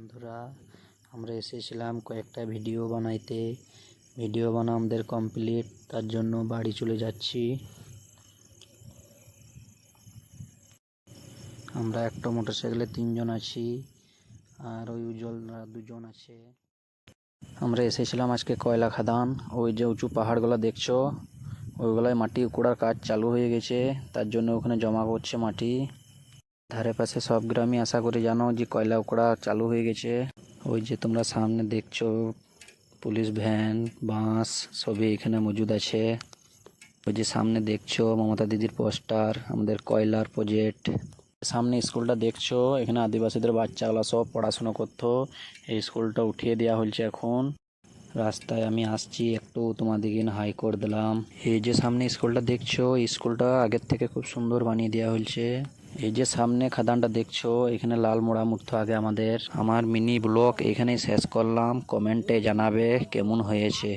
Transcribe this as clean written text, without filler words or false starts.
বন্ধুরা, আমরা এসেছিলাম কয়েকটা ভিডিও বানাইতে। ভিডিও বানানো আমাদের কমপ্লিট, তার জন্য বাড়ি চলে যাচ্ছি। আমরা একটা মোটরসাইকেলে 3 জন আছি, আর ওই উজ্জ্বলরা 2 জন আছে। আমরা এসেছিলাম আজকে কয়লা খাদান। ওই যে উঁচু পাহাড়গুলো দেখছো, ওইগুলোয় মাটি কুড়ার কাজ চালু হয়ে গেছে, তার জন্য ওখানে জমা করছে মাটি। ধারে পাশে সব গ্রামই আশা করি জানো যে কয়লা কুড়া চালু হয়ে গেছে। ওই যে তোমরা সামনে দেখছো পুলিশ ভ্যান, বাস সবই এখানে মজুদ আছে। ওই যে সামনে দেখছো মমতা দিদির পোস্টার, আমাদের কয়লার প্রজেক্ট। সামনে স্কুলটা দেখছো, এখানে আদিবাসীদের বাচ্চাগুলো সব পড়াশোনা করতো। এই স্কুলটা উঠিয়ে দেওয়া হয়েছে এখন। রাস্তায় আমি আসছি, একটু তোমাদেরকে হাই করে দিলাম। এই যে সামনে স্কুলটা দেখছো, স্কুলটা আগের থেকে খুব সুন্দর বানিয়ে দেওয়া হয়েছে। এই যে সামনে খাদানটা দেখছো, এখানে লাল মোড়া মুড়তো আগে আমাদের। আমার মিনি ব্লগ এখানেই শেষ করলাম। কমেন্টে জানাবে কেমন হয়েছে।